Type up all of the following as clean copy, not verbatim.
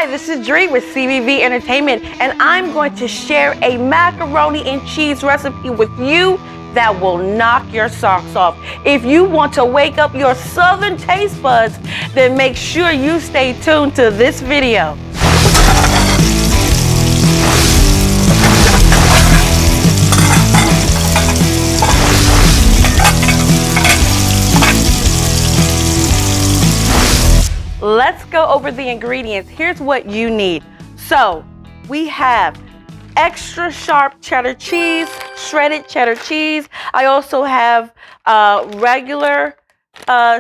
Hi, this is Dree with CBV Entertainment, and I'm going to share a macaroni and cheese recipe with you that will knock your socks off. If you want to wake up your southern taste buds, then make sure you stay tuned to this video. Let's go over the ingredients. Here's what you need. So we have extra sharp cheddar cheese, shredded cheddar cheese. I also have regular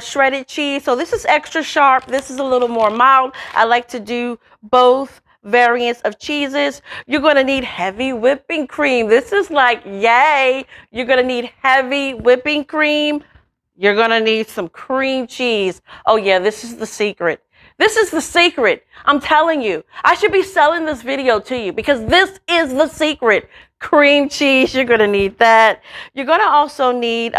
shredded cheese. So this is extra sharp. This is a little more mild. I like to do both variants of cheeses. You're going to need heavy whipping cream. This is like, yay. You're going to need heavy whipping cream. You're going to need some cream cheese. Oh yeah, this is the secret. This is the secret. I'm telling you, I should be selling this video to you because this is the secret. Cream cheese, you're going to need that. You're going to also need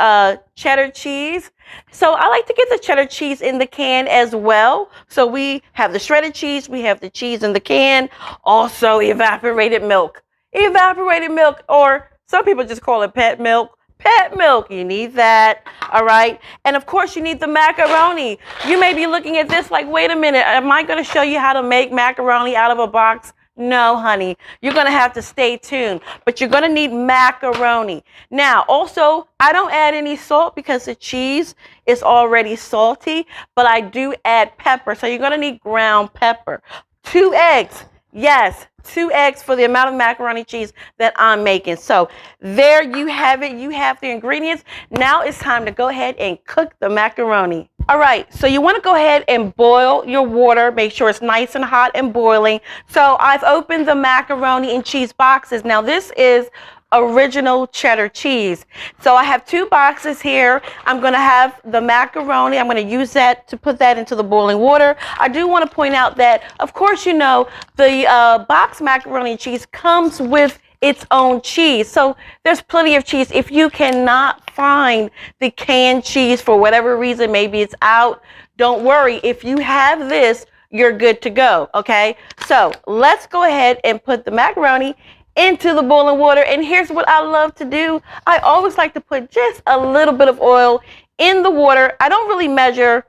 cheddar cheese. So I like to get the cheddar cheese in the can as well. So we have the shredded cheese, we have the cheese in the can, also evaporated milk. Evaporated milk, or some people just call it pet milk. Pet milk, you need that, all right? And of course, you need the macaroni. You may be looking at this like, wait a minute, am I gonna show you how to make macaroni out of a box? No, honey, you're gonna have to stay tuned, but you're gonna need macaroni. Now, also, I don't add any salt because the cheese is already salty, but I do add pepper, so you're gonna need ground pepper. 2 eggs. Yes, 2 eggs for the amount of macaroni cheese that I'm making. So there you have it. You have the ingredients. Now it's time to go ahead and cook the macaroni. All right, so you want to go ahead and boil your water. Make sure it's nice and hot and boiling. So I've opened the macaroni and cheese boxes. Now this is original cheddar cheese. So I have 2 boxes here. I'm going to have the macaroni. I'm going to use that to put that into the boiling water. I do want to point out that, of course, you know, the box macaroni and cheese comes with its own cheese. So there's plenty of cheese. If you cannot find the canned cheese for whatever reason, maybe it's out, don't worry. If you have this, you're good to go. Okay. So let's go ahead and put the macaroni into the boiling water. And here's what I love to do. I always like to put just a little bit of oil in the water. I don't really measure,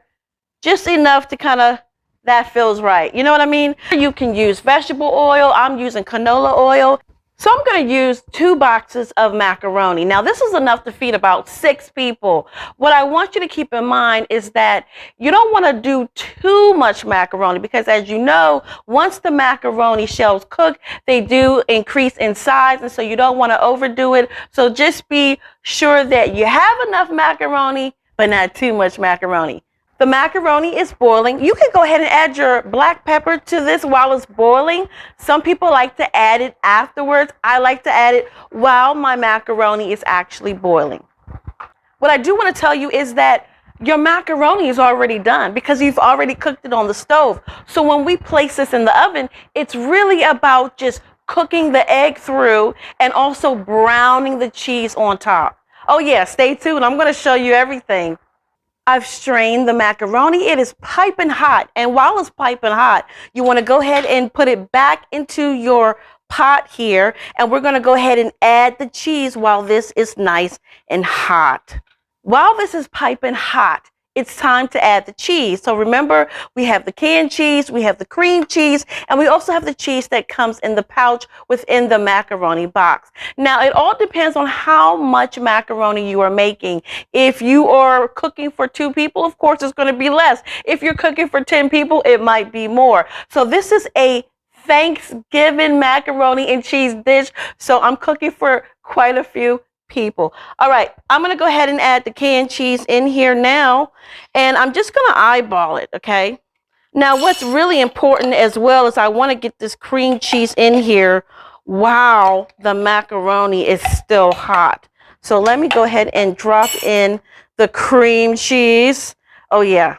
just enough to kind of, that feels right. You know what I mean? You can use vegetable oil. I'm using canola oil. So I'm going to use 2 boxes of macaroni. Now this is enough to feed about 6 people. What I want you to keep in mind is that you don't want to do too much macaroni because, as you know, once the macaroni shells cook, they do increase in size, and so you don't want to overdo it. So just be sure that you have enough macaroni, but not too much macaroni. The macaroni is boiling. You can go ahead and add your black pepper to this while it's boiling. Some people like to add it afterwards. I like to add it while my macaroni is actually boiling. What I do want to tell you is that your macaroni is already done because you've already cooked it on the stove. So when we place this in the oven, it's really about just cooking the egg through and also browning the cheese on top. Oh yeah, stay tuned. I'm going to show you everything. I've strained the macaroni. It is piping hot. And while it's piping hot, you want to go ahead and put it back into your pot here. And we're going to go ahead and add the cheese while this is nice and hot. While this is piping hot, it's time to add the cheese. So remember, we have the canned cheese, we have the cream cheese, and we also have the cheese that comes in the pouch within the macaroni box. Now, it all depends on how much macaroni you are making. If you are cooking for 2 people, of course, it's going to be less. If you're cooking for 10 people, it might be more. So this is a Thanksgiving macaroni and cheese dish. So I'm cooking for quite a few people. All right, I'm going to go ahead and add the canned cheese in here now, and I'm just going to eyeball it, okay? Now, what's really important as well is I want to get this cream cheese in here while the macaroni is still hot. So let me go ahead and drop in the cream cheese. Oh yeah,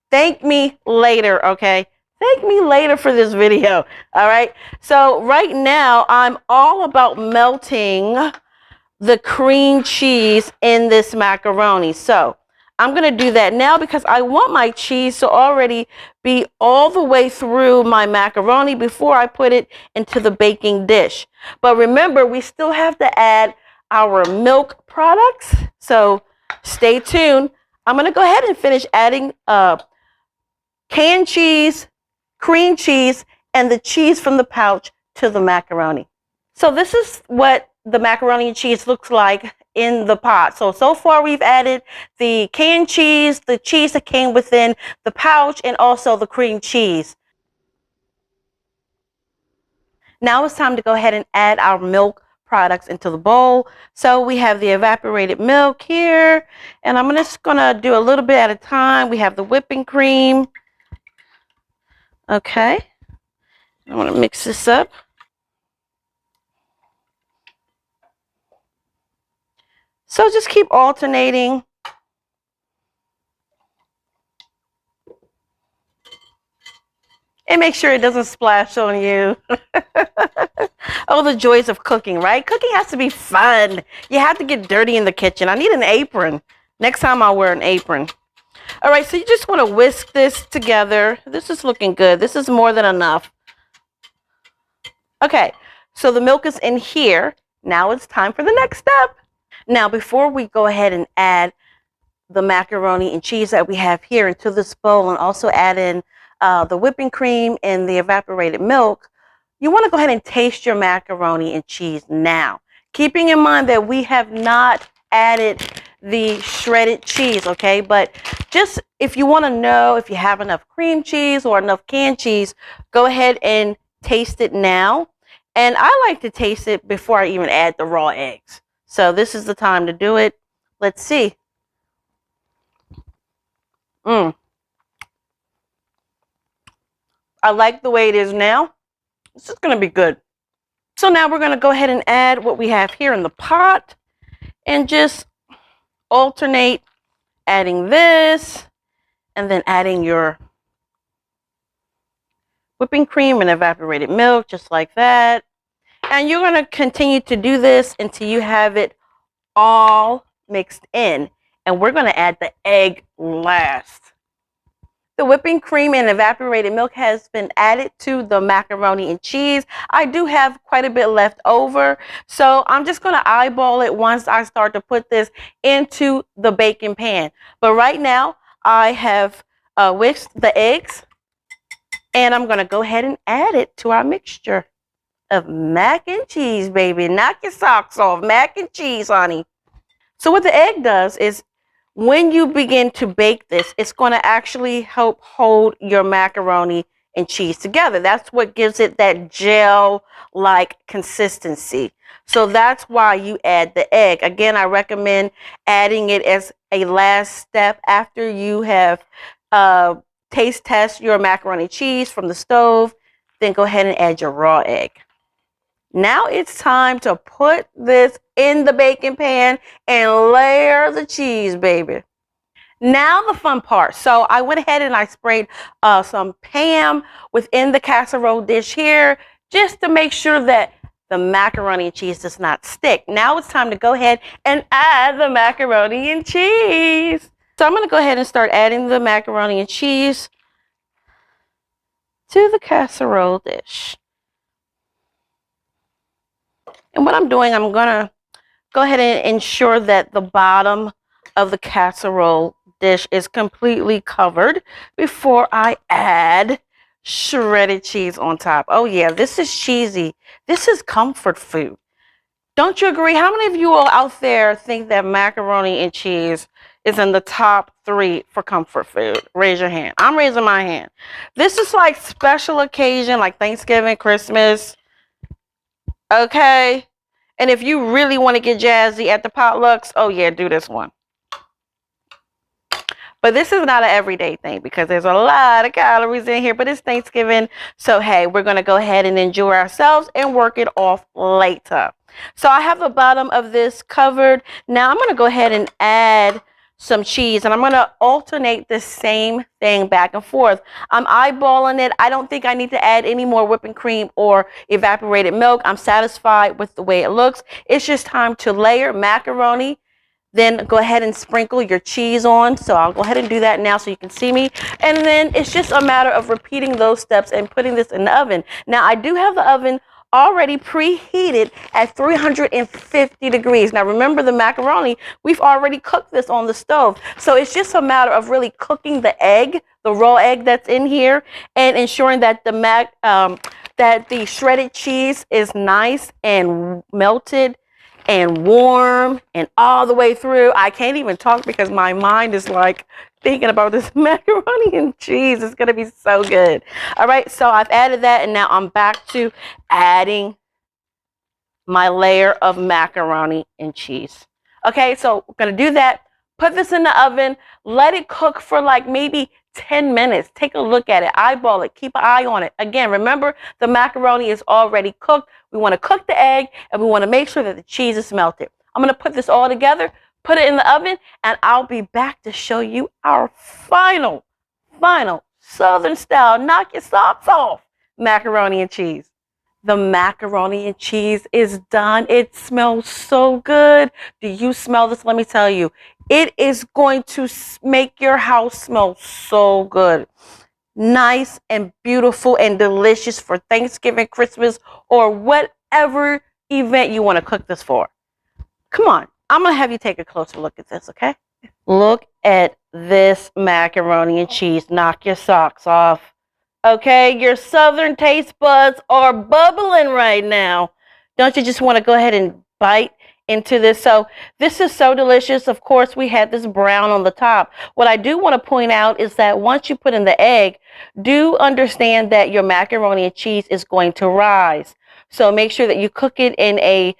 thank me later, okay? Thank me later for this video, all right? So right now, I'm all about melting the cream cheese in this macaroni. So I'm going to do that now because I want my cheese to already be all the way through my macaroni before I put it into the baking dish. But remember, we still have to add our milk products. So stay tuned. I'm going to go ahead and finish adding canned cheese, cream cheese, and the cheese from the pouch to the macaroni. So this is what the macaroni and cheese looks like in the pot. So far we've added the canned cheese, the cheese that came within the pouch, and also the cream cheese. Now it's time to go ahead and add our milk products into the bowl. So we have the evaporated milk here, and I'm just gonna do a little bit at a time. We have the whipping cream. Okay, I want to mix this up. So just keep alternating. And make sure it doesn't splash on you. Oh, the joys of cooking, right? Cooking has to be fun. You have to get dirty in the kitchen. I need an apron. Next time I'll wear an apron. All right, so you just want to whisk this together. This is looking good. This is more than enough. Okay, so the milk is in here. Now it's time for the next step. Now, before we go ahead and add the macaroni and cheese that we have here into this bowl and also add in the whipping cream and the evaporated milk, you want to go ahead and taste your macaroni and cheese now. Keeping in mind that we have not added the shredded cheese, okay? But just if you want to know if you have enough cream cheese or enough canned cheese, go ahead and taste it now. And I like to taste it before I even add the raw eggs. So this is the time to do it. Let's see. I like the way it is now. This is going to be good. So now we're going to go ahead and add what we have here in the pot and just alternate adding this and then adding your whipping cream and evaporated milk just like that. And you're going to continue to do this until you have it all mixed in. And we're going to add the egg last. The whipping cream and evaporated milk has been added to the macaroni and cheese. I do have quite a bit left over, so I'm just going to eyeball it once I start to put this into the baking pan. But right now, I have whisked the eggs, and I'm going to go ahead and add it to our mixture of mac and cheese, baby. Knock your socks off. Mac and cheese, honey. So what the egg does is when you begin to bake this, it's going to actually help hold your macaroni and cheese together. That's what gives it that gel-like consistency. So that's why you add the egg. Again, I recommend adding it as a last step after you have taste test your macaroni and cheese from the stove. Then go ahead and add your raw egg. Now it's time to put this in the baking pan and layer the cheese, baby. Now the fun part. So I went ahead and I sprayed some Pam within the casserole dish here just to make sure that the macaroni and cheese does not stick. Now it's time to go ahead and add the macaroni and cheese. So I'm going to go ahead and start adding the macaroni and cheese to the casserole dish. And what I'm doing, I'm going to go ahead and ensure that the bottom of the casserole dish is completely covered before I add shredded cheese on top. Oh yeah, this is cheesy. This is comfort food. Don't you agree? How many of you all out there think that macaroni and cheese is in the top 3 for comfort food? Raise your hand. I'm raising my hand. This is like special occasion, like Thanksgiving, Christmas. Okay? And if you really want to get jazzy at the potlucks, oh yeah, do this one. But this is not an everyday thing because there's a lot of calories in here, but it's Thanksgiving. So, hey, we're going to go ahead and enjoy ourselves and work it off later. So I have the bottom of this covered. Now I'm going to go ahead and add some cheese, and I'm going to alternate the same thing back and forth. I'm eyeballing it. I don't think I need to add any more whipping cream or evaporated milk. I'm satisfied with the way it looks. It's just time to layer macaroni, Then go ahead and sprinkle your cheese on. So I'll go ahead and do that now so you can see me. And then it's just a matter of repeating those steps and putting this in the oven. Now I do have the oven already preheated at 350 degrees. Now remember, the macaroni, we've already cooked this on the stove. So it's just a matter of really cooking the egg, the raw egg that's in here, and ensuring that the shredded cheese is nice and melted and warm and all the way through. I can't even talk because my mind is like thinking about this macaroni and cheese. It's gonna be so good. All right, so I've added that, and now I'm back to adding my layer of macaroni and cheese. Okay, so we're gonna do that. Put this in the oven, let it cook for like maybe 10 minutes. Take a look at it, eyeball it, keep an eye on it. Again, remember, the macaroni is already cooked. We want to cook the egg, and we want to make sure that the cheese is melted. I'm going to put this all together, put it in the oven, and I'll be back to show you our final Southern style, knock your socks off macaroni and cheese. The macaroni and cheese is done. It smells so good. Do you smell this? Let me tell you, it is going to make your house smell so good. Nice and beautiful and delicious for Thanksgiving, Christmas, or whatever event you want to cook this for. Come on, I'm going to have you take a closer look at this, okay? Look at this macaroni and cheese. Knock your socks off. Okay, your Southern taste buds are bubbling right now. Don't you just want to go ahead and bite into this? So this is so delicious. Of course, we had this brown on the top. What I do want to point out is that once you put in the egg, do understand that your macaroni and cheese is going to rise. So make sure that you cook it in a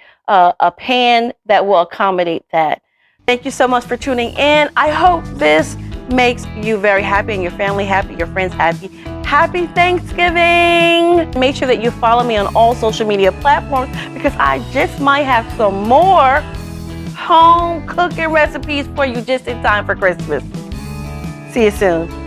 pan that will accommodate that. Thank you so much for tuning in. I hope this makes you very happy and your family happy, your friends happy. Happy Thanksgiving! Make sure that you follow me on all social media platforms because I just might have some more home cooking recipes for you just in time for Christmas. See you soon.